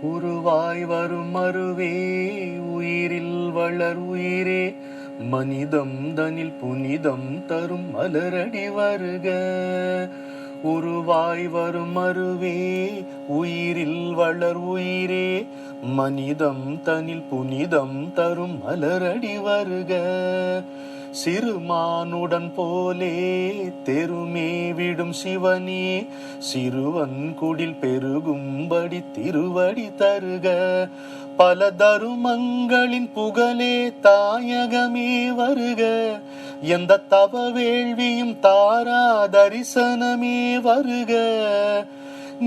உருவாய் வரும் மருவே உயிரில் வளர் உயிரே, மனிதம் தனில் புனிதம் தரும் மலரடி வருக. உருவாய் வரும் மருவே உயிரில் வளர் உயிரே, மனிதம் தனில் புனிதம் தரும் மலரடி வருக. சிறுமானுடன் போலே தெருமே விடும் சிவனே, சிறுவன் குடில் பெருகும்படி திருவடி தருக. பல தருமங்களின் புகழே தாயகமே வருக. எந்த தவ வேள்வியும் தாரா தரிசனமே வருக.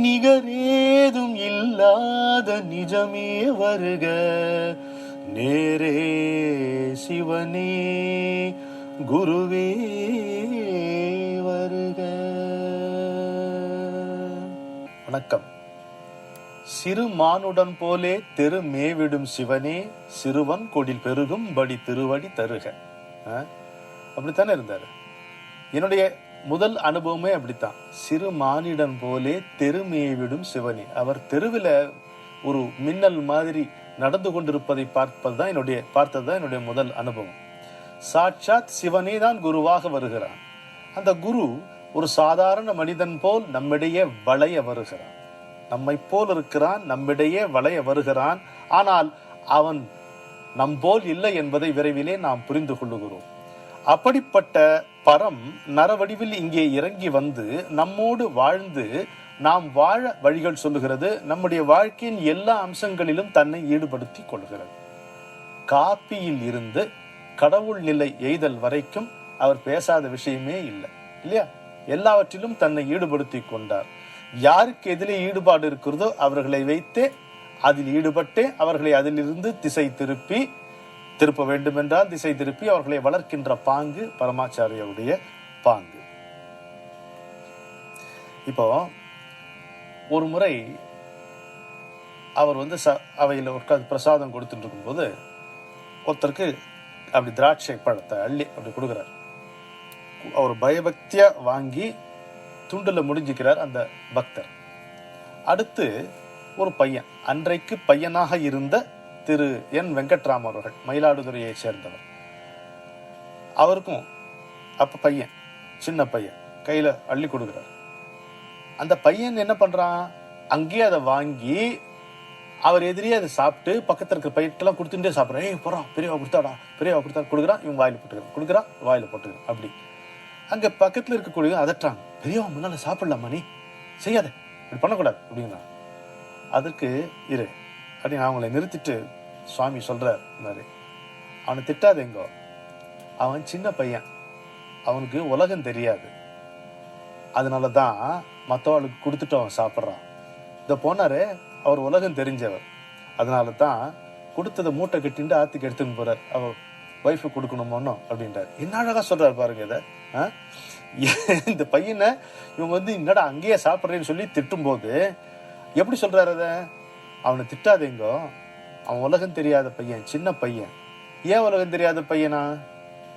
நிகரேதும் இல்லாத நிஜமே வருக. நேரே சிவனே குருவே வருக. வணக்கம். சிறுமானுடன் போலே தெரு மேவிடும் சிவனே, சிறுவன் கொடில் பெருகும் படி திருவடி தருக. அப்படித்தானே இருந்தாரு. என்னுடைய முதல் அனுபவமே அப்படித்தான். சிறுமானிடன் போலே தெரு மேவிடும் சிவனே. அவர் தெருவில் ஒரு மின்னல் மாதிரி நடந்து கொண்டிருப்பதை பார்த்ததுதான் என்னுடைய முதல் அனுபவம். சாட்சாத் சிவனே தான் குருவாக வருகிறான். அந்த குரு ஒரு சாதாரண மனிதன் போல் நம்மிடையே வளைய வருகிறான். நம்மை போல் இருக்கிறான், நம்மிடையே வளைய வருகிறான். ஆனால் அவன் நம் போல் இல்லை என்பதை விரைவிலே நாம் புரிந்து கொள்ளுகிறோம். அப்படிப்பட்ட பரம் நரவடிவில் இங்கே இறங்கி வந்து நம்மோடு வாழ்ந்து நாம் வாழ வழிகள் சொல்லுகிறது. நம்முடைய வாழ்க்கையின் எல்லா அம்சங்களிலும் தன்னை ஈடுபடுத்தி கொள்கிறது. காப்பியில் இருந்து கடவுள் நிலை எய்தல் வரைக்கும் அவர் பேசாத விஷயமே இல்லை, இல்லையா? எல்லாவற்றிலும் தன்னை ஈடுபடுத்தி கொண்டார். யாருக்கு எதிலே ஈடுபாடு இருக்கிறதோ அவர்களை வைத்தே, அதில் ஈடுபட்டே அவர்களை அதிலிருந்து திருப்ப வேண்டும் என்றால் திசை திருப்பி அவர்களை வளர்க்கின்ற பாங்கு பரமாச்சாரியருடைய பாங்கு. இப்போ ஒரு முறை அவர் அவையில் உட்காந்து பிரசாதம் கொடுத்துட்டு இருக்கும்போது ஒருத்தருக்கு அப்படி திராட்சை பழத்தை அள்ளி அப்படி கொடுக்குறார். அவர் பயபக்தியா வாங்கி துண்டுல முடிஞ்சுக்கிறார் அந்த பக்தர். அடுத்து ஒரு பையன், அன்றைக்கு பையனாக இருந்த திரு என் வெங்கட்ராம் அவர்கள், மயிலாடுதுறையை சேர்ந்தவர். அவருக்கும் அப்ப பையன், சின்ன பையன் கையில அள்ளி கொடுக்கிறார். அந்த பையன் என்ன பண்றான், அங்கேயே அதை வாங்கி அவர் எதிரியே அதை சாப்பிட்டு பக்கத்துல இருக்க பையெல்லாம் கொடுத்துட்டே சாப்பிட்றான். ஏய் போறான், பெரியவா கொடுத்தா கொடுக்குறான், இவன் வாயில போட்டுக்கிறான். அப்படி அங்க பக்கத்துல இருக்கக்கூடிய அதட்டாங்க. பெரியவா முன்னால சாப்பிடலாமா, நீ செய்யாத, இப்படி பண்ணக்கூடாது அப்படிங்கிறான். அதற்கு இரு அப்படின்னு அவங்களை நிறுத்திட்டு சுவாமி சொல்றார், அவனை திட்டாதேங்கோ, அவன் சின்ன பையன், அவனுக்கு உலகம் தெரியாது, அதனாலதான் மற்றவளுக்கு கொடுத்துட்டு அவன் சாப்பிட்றான். இதை போனாரு, அவர் உலகம் தெரிஞ்சவர், அதனால தான் கொடுத்ததை மூட்டை கட்டிட்டு ஆத்துக்கு எடுத்துன்னு போறார். அவர் ஒய்ஃபு கொடுக்கணுமோன்னு அப்படின்றார். என்ன அழகா சொல்றாரு பாருங்க இதை. இந்த பையனை இவங்க என்னடா அங்கேயே சாப்பிட்றேன்னு சொல்லி திட்டும் போது எப்படி சொல்றாரு அதை, அவனை திட்டாதேங்கோ, அவன் உலகம் தெரியாத பையன், சின்ன பையன். ஏன் உலகம் தெரியாத பையனா,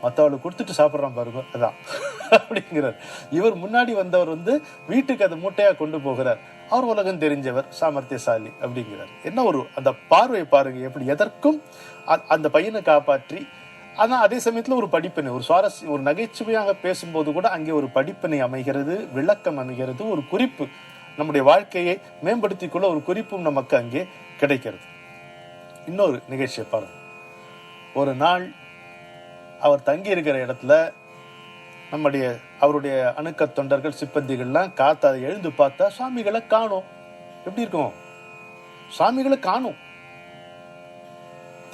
மற்றவளுக்கு கொடுத்துட்டு சாப்பிட்றான் பாருங்க, அதான் அப்படிங்கிறார். இவர் முன்னாடி வந்தவர் வீட்டுக்கு அதை மூட்டையா கொண்டு போகிறார். அவர் உலகம் தெரிஞ்சவர், சாமர்த்தியசாலி அப்படிங்கிறார். என்ன ஒரு அந்த பார்வை பாருங்க, எப்படி எதற்கும் அந்த பையனை காப்பாற்றி. ஆனா அதே சமயத்துல ஒரு படிப்பினை, ஒரு சுவாரஸ்யம், ஒரு நகைச்சுவையாக பேசும்போது கூட அங்கே ஒரு படிப்பினை அமைகிறது, விளக்கம் அமைகிறது, ஒரு குறிப்பு, நம்முடைய வாழ்க்கையை மேம்படுத்திக் கொள்ள ஒரு குறிப்பும் நமக்கு அங்கே கிடைக்கிறது. இன்னொரு நிகழ்ச்சியை பாருங்க. ஒரு நாள் அவர் தங்கி இருக்கிற இடத்துல அவருடைய அணுக்க தொண்டர்கள், சிப்பந்திகள்லாம் காத்து அதை எழுந்து பார்த்தா சுவாமிகளை காணும். எப்படி இருக்கும், சுவாமிகளை காணும்.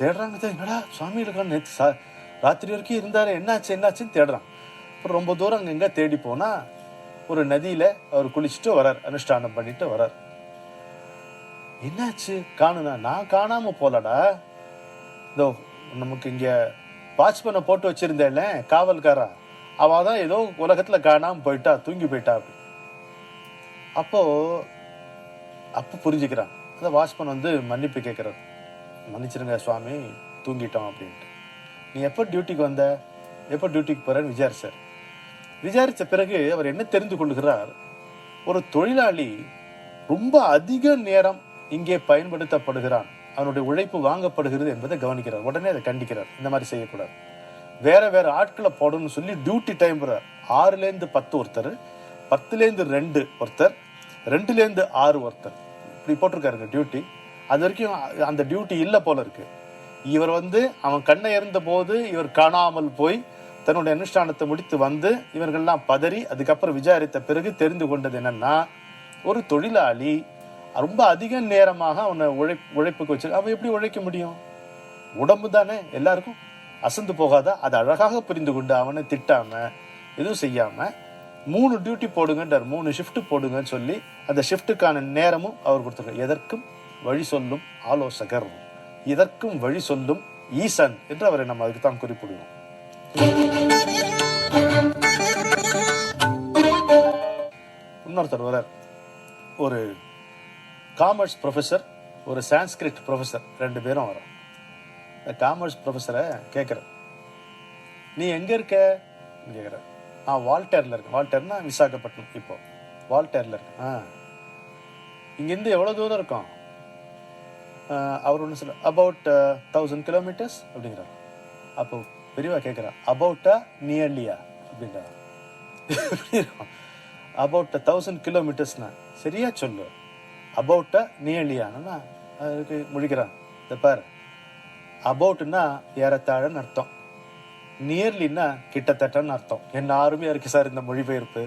தேடுறாங்க, என்னடா சுவாமிகளை காணும், நேற்று ராத்திரி வரைக்கும் இருந்தாரு, என்னாச்சுன்னு தேடுறான். அப்புறம் ரொம்ப தூரம் அங்கங்க தேடி போனா ஒரு நதியில அவர் குளிச்சுட்டு வரார், அனுஷ்டானம் பண்ணிட்டு வரார். என்னாச்சு காணுனா, நான் காணாம போலடா, இதோ நமக்கு இங்க வாட்ச்மேனை போட்டு வச்சிருந்தேன்ல காவல்காரா, அவதான் ஏதோ உலகத்துல காணாம போயிட்டா, தூங்கி போயிட்டா. அப்போ புரிஞ்சுக்கிறான். அந்த வாட்ச்மேன் மன்னிப்பு கேட்கிறார். மன்னிச்சிருங்க சுவாமி, தூங்கிட்டோம் அப்படின்ட்டு. நீ எப்போ டியூட்டிக்கு வந்த? எப்போ டியூட்டிக்கு போறேன்னு விசாரிச்சார். விசாரித்த பிறகு அவர் என்ன தெரிந்து கொள்கிறார், ஒரு தொழிலாளி ரொம்ப அதிக நேரம் இங்கே பயன்படுத்தப்படுகிறான், அவனுடைய உழைப்பு வாங்கப்படுகிறது என்பதை கவனிக்கிறார். உடனே அதை கண்டிக்கிறார், இந்த மாதிரி செய்யக்கூடாது, வேற வேற ஆட்களை போடணும்னு சொல்லி டியூட்டி டைம் 6லேருந்து 10 ஒருத்தர், 10லேருந்து 2 ஒருத்தர், 2லேருந்து 6 ஒருத்தர், இப்படி போட்டிருக்காருங்க டியூட்டி. அது வரைக்கும் அந்த டியூட்டி இல்லை போல இருக்கு. இவர் அவன் கண்ணை இருந்த போது இவர் காணாமல் போய் தன்னுடைய அனுஷ்டானத்தை முடித்து இவர்கள்லாம் பதறி அதுக்கப்புறம் விசாரித்த பிறகு தெரிந்து கொண்டது என்னன்னா, ஒரு தொழிலாளி ரொம்ப அதிக நேரமாக அவனை உழைப்புக்கு வச்சு அவன் எப்படி உழைக்க முடியும்? உடம்பு தானே எல்லாருக்கும், அசந்து போகாதா? அதை அழகாக புரிந்து கொண்டு அவனை திட்டாம எதுவும் செய்யாம 3 டியூட்டி போடுங்கன்றார், 3 ஷிஃப்ட் போடுங்கன்னு சொல்லி அந்த ஷிஃப்ட்டுக்கான நேரமும் அவர் கொடுத்துருக்கார். எதற்கும் வழி சொல்லும் ஆலோசகர், இதற்கும் வழி சொல்லும் ஈசன் என்று அவரை நம்ம அதுக்கு தான் குறிப்பிடுவோம். இன்னொருத்தர் வரார், ஒரு காமர்ஸ் ப்ரொஃபஸர், ஒரு சான்ஸ்கிரிட் ப்ரொஃபஸர், 2 பேரும் வரோம். காமர்ஸ் ப்ரொஃபஸரை கேட்குற, நீ எங்க இருக்க கேட்குற. நான் வால்டேர்ல இருக்கேன். வால்டேர்னா விசாகப்பட்டினம். இப்போ வால்டேர்ல இருக்கேன். இங்கேருந்து எவ்வளோ தூரம் இருக்கும்? அவர் ஒன்று சொல்ல, அபவுட் 1000 kilometers அப்படிங்கிறார். அப்போ பெரியவா கேட்குறா, அபவுட்டா நியர்லியா அப்படிங்கிறார். அபவுட் 1000 kilometersனா சரியா சொல்லு, அபவுட்டா நியர்லியானா அதுக்கு முழிக்கிறான். இந்த பாரு, அபவுட்னா ஏறத்தாழன்னு அர்த்தம், நியர்லின்னா கிட்டத்தட்டன்னு அர்த்தம். என்ன ஆறுமையா இருக்கு சார் இந்த மொழிபெயர்ப்பு.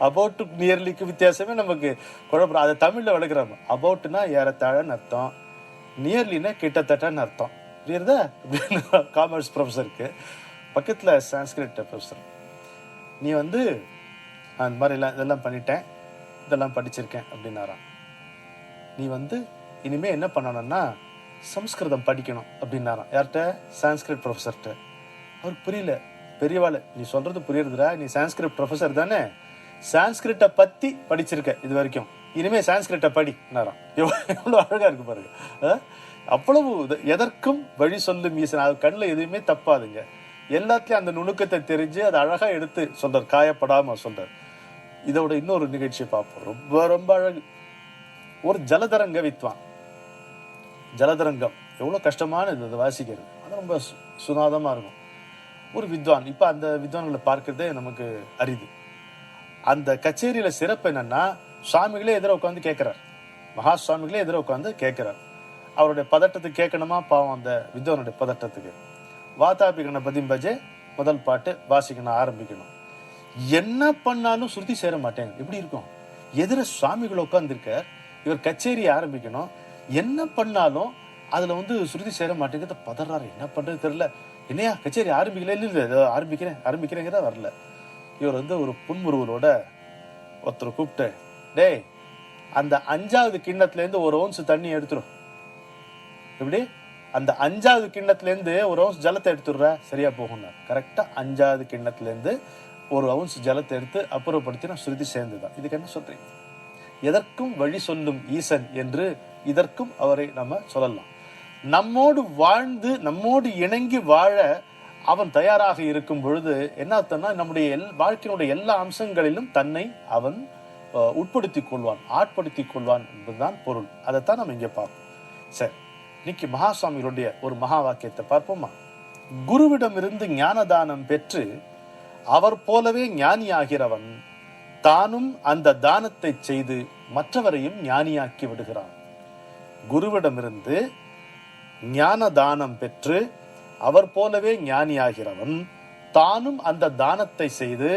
அபவுட் நியர்லிக்கு வித்தியாசமே நமக்கு குழப்பம். அதை தமிழ்ல விளக்குறாங்க. அபவுட்னா ஏறத்தாழன்னு அர்த்தம், நியர்லின்னா கிட்டத்தட்டன்னு அர்த்தம். புரியுறதா? காமர்ஸ் ப்ரொஃபஸருக்கு பக்கத்துல சான்ஸ்கிரிட் ப்ரொஃபஸர், நீ அந்த மாதிரி இதெல்லாம் பண்ணிட்டேன், இதெல்லாம் படிச்சிருக்கேன் அப்படின்னாராம். நீ இனிமே என்ன பண்ணணும்னா சம்ஸ்கிருதம் படிக்கணும் அப்படின்னாராம். யார்கிட்ட? சான்ஸ்கிரிட் ப்ரொஃபஸர்கிட்ட. அவருக்கு புரியல. பெரியவாள், நீ சொல்றது புரியுறதுடா, நீ சான்ஸ்கிரிட் ப்ரொஃபஸர் தானே, சான்ஸ்கிரிட்டை பத்தி படிச்சிருக்க இது வரைக்கும், இனிமே சான்ஸ்கிரிட்டை படினாராம். எவ்வளவு அழகா இருக்கு பாருங்க. அவ்வளவு எதற்கும் வழி சொல்லும் ஈசன். அது கண்ணில் எதுவுமே தப்பாதுங்க, எல்லாத்துலயும் அந்த நுணுக்கத்தை தெரிஞ்சு அதை அழகா எடுத்து சொல்றார், காயப்படாம சொல்றார். இதோட இன்னொரு நிகழ்ச்சியை பார்ப்போம், ரொம்ப ரொம்ப அழகு. ஒரு ஜலதரங்க வித்வான். ஜலதரங்கம் எவ்வளவு கஷ்டமானது அதை வாசிக்கிறது, அது ரொம்ப சுனாதமா இருக்கும். ஒரு வித்வான், இப்ப அந்த வித்வான்களை பார்க்கறதே நமக்கு அரிது. அந்த கச்சேரியில சிறப்பு என்னன்னா, சுவாமிகளே எதிர உட்காந்து கேட்கிறார், மகா சுவாமிகளே எதிர உட்காந்து கேட்கிறார். அவருடைய பதட்டத்துக்கு கேட்கணுமா பாவம், அந்த வித்வானுடைய பதட்டத்துக்கு. வாதாபி கணபதி பஜே முதல் பாட்டு வாசிக்கணும், ஆரம்பிக்கணும். என்ன பண்ணாலும் சுருதி சேர மாட்டேங்க. எப்படி இருக்கும்? எதிர சுவாமிகள் உட்காந்துருக்கார், இவர் கச்சேரி ஆரம்பிக்கணும், என்ன பண்ணாலும் அதுல சுருதி சேர மாட்டேங்கிறத பதறாரு. என்ன பண்றது தெரியல. என்னையா கச்சேரி ஆரம்பிக்கல? இல்லை ஆரம்பிக்கிறேங்கிறத வரல. இவர் ஒரு புன்முறுவலோட ஒருத்தர் கூப்பிட்டு, டேய் அந்த 5வது கிண்ணத்துல இருந்து 1 ounce தண்ணி எடுத்துரும். எப்படி? அந்த 5வது கிண்ணத்துல இருந்து 1 ounce ஜலத்தை எடுத்துடுற, சரியா போகும். கரெக்டா 5வது கிண்ணத்துல இருந்து 1 ounce ஜலத்தை எடுத்து அப்புறப்படுத்தினா சுருதி சேர்ந்துதான். இதுக்கு என்ன சொல்றீங்க? எதற்கும் வழி சொல்லும் ஈசன் என்று இதற்கும் அவரை நம்ம சொல்லலாம். நம்மோடு வாழ்ந்து நம்மோடு இணங்கி வாழ அவன் தயாராக இருக்கும் பொழுது என்ன அர்த்தம்னா, நம்முடைய வாழ்க்கையினுடைய எல்லா அம்சங்களிலும் தன்னை அவன் உட்படுத்திக் கொள்வான், ஆட்படுத்திக் கொள்வான் என்பதுதான் பொருள். அதைத்தான் நம்ம இங்க பார்ப்போம். சரி, இன்னைக்கு மகாசுவாமிகளுடைய ஒரு மகா வாக்கியத்தை பார்ப்போமா? குருவிடமிருந்து ஞானதானம் பெற்று அவர் போலவே ஞானியாகிறவன் தானும் அந்த தானத்தை செய்து மற்றவரையும் ஞானியாக்கி விடுகிறான். குருவிடமிருந்து ஞான தானம் பெற்று அவர் போலவே ஞானியாகிறவன் தானும் அந்த தானத்தை செய்து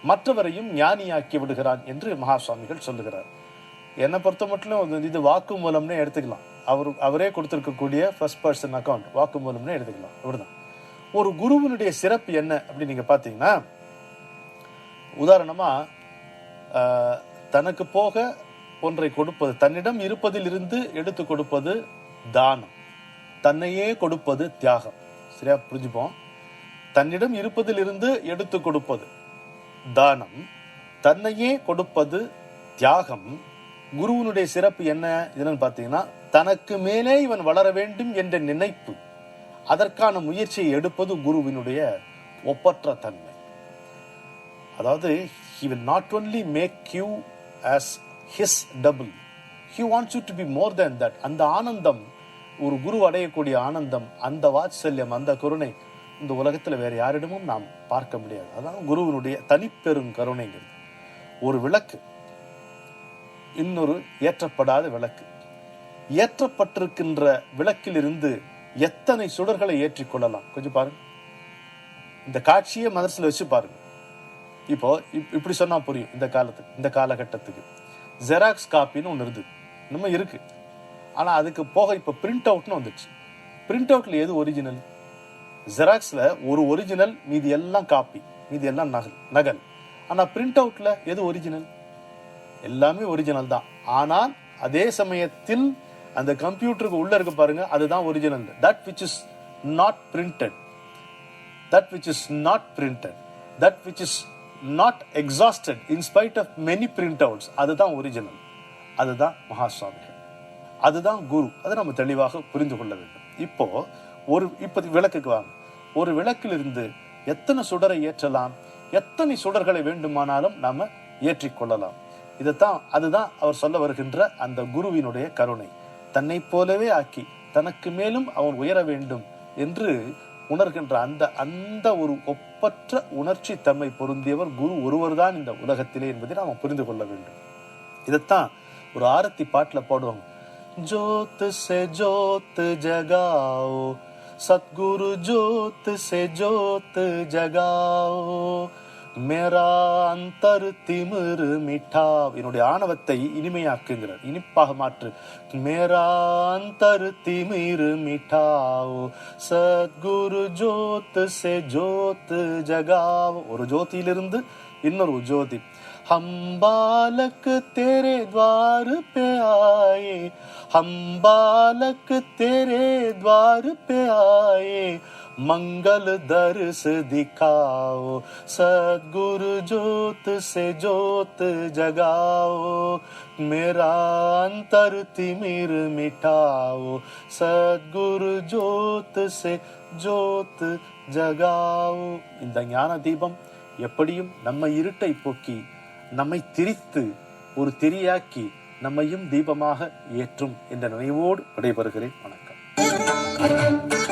மற்றவரையும் ஞானியாக்கி விடுகிறான் என்று மகாசுவாமிகள் சொல்லுகிறார். என்னை பொறுத்த மட்டும் இது வாக்கு மூலம்னே எடுத்துக்கலாம். அவரே கொடுத்திருக்கக்கூடிய ஃபர்ஸ்ட் பர்சன் அக்கௌண்ட் வாக்கு மூலம்னே எடுத்துக்கலாம். அப்படிதான் ஒரு குருவினுடைய சிறப்பு என்ன அப்படின்னு நீங்க பாத்தீங்கன்னா, உதாரணமா தனக்கு போக ஒன்றை கொடுப்பது, தன்னிடம் இருப்பதில் இருந்து எடுத்து கொடுப்பது தானம், தன்னையே கொடுப்பது தியாகம். சரியா புரிஞ்சுப்போம். தன்னிடம் இருப்பதில் இருந்து எடுத்து கொடுப்பது தானம், தன்னையே கொடுப்பது தியாகம். குருவனுடைய சிறப்பு என்ன இதுன்னு பாத்தீங்கன்னா, தனக்கு மேலே இவன் வளர வேண்டும் என்ற நினைப்பு, அதற்கான முயற்சியை எடுப்பது குருவினுடைய ஒப்பற்ற தன்மை. அதாவது he will not only make you as his double, he wants you to be more than that. அந்த ஆனந்தம், ஒரு குரு அடையக்கூடிய ஆனந்தம், அந்த வாத்சல்யம், அந்த கருணை இந்த உலகத்துல வேற யாரிடமும் நாம் பார்க்க முடியாது. அதான் குருவினுடைய தனிப்பெரும் கருணைங்கிறது. ஒரு விளக்கு, இன்னொரு ஏற்றப்படாத விளக்கு. ஏற்றப்பட்டிருக்கின்ற விளக்கில் இருந்து எத்தனை சுடர்களை ஏற்றிக்கொள்ளலாம் கொஞ்சம் பாருங்க. இந்த காட்சியை மனசுல வச்சு பாருங்க. இப்போ இப்படி சொன்னா புரியும். இந்த காலகட்டத்துக்கு ஜெராக்ஸ் காப்பின்னு ஒன்று இருந்தது, நம்ம இருக்கு. ஆனா அதுக்கு போக இப்ப பிரிண்ட் அவுட்னு வந்துச்சு. பிரிண்ட் அவுட்ல எது ஒரிஜினல்? ஜெராக்ஸ்ல ஒரு ஒரிஜினல், மீதி எல்லாம் காப்பி, மீதி எல்லாம் நகல். ஆனா பிரிண்ட் அவுட்ல எது ஒரிஜினல்? எல்லாமே ஒரிஜினல் தான். ஆனால் அதே சமயத்தில் அந்த கம்ப்யூட்டருக்கு உள்ள இருக்கு பாருங்க, அதுதான் original. that which is not printed, that which is not printed, that which is not exhausted in spite of many printouts, அதுதான் ஒரிஜினல். அதுதான் மகா சுவாமிகள், அதுதான் குரு. அதை நம்ம தெளிவாக புரிந்து கொள்ள வேண்டும். இப்போ விளக்குக்கு வாங்க. ஒரு விளக்கிலிருந்து எத்தனை சுடரை ஏற்றலாம், எத்தனை சுடர்களை வேண்டுமானாலும் நாம ஏற்றிக்கொள்ளலாம். அதுதான் அவர் சொல்ல வருகின்ற அந்த குருவினுடைய கருணை. தன்னை போலவே ஆக்கி தனக்கு மேலும் அவன் உயர வேண்டும் என்று உணர்கின்ற அந்த ஒரு ஒப்பற்ற உணர்ச்சி தன்மை பொருந்தியவர் குரு ஒருவர் தான் இந்த உலகத்திலே என்பதை நாம் புரிந்து கொள்ள வேண்டும். இதைத்தான் ஒரு ஆரத்தி பாட்டுல பாடுவாங்க. ஜோத் சே ஜோத் ஜகாओ, சத்குரு ஜோத் சே ஜோத் ஜகாओ, மேரா அந்தர் திமிரு மிட்டா. என்னுடைய ஆணவத்தை இனிமையாக்குங்கிறார், இனிப்பாக மாற்று. மேரா அந்தர் திமிரு மிட்டாவோ, சத்குரு ஜோத் சே ஜோத் ஜகாவோ. ஒரு ஜோதியிலிருந்து இன்னொரு ஜோதி. हम बालक तेरे द्वार पे आए, हम बालक तेरे द्वार पे आए, मंगल दर्श दिखाओ, सद्गुरु ज्योत से ज्योत जगाओ, मेरा अंतर तिमिर मिटाओ, सद्गुरु ज्योत से ज्योत जगाओ. இந்த ஞான தீபம் எப்படியும் நம்ம இருட்டை போக்கி, நம்மை திரித்து ஒரு திரியாக்கி, நம்மையும் தீபமாக ஏற்றும் என்ற நினைவோடு விடைபெறுகிறேன். வணக்கம்.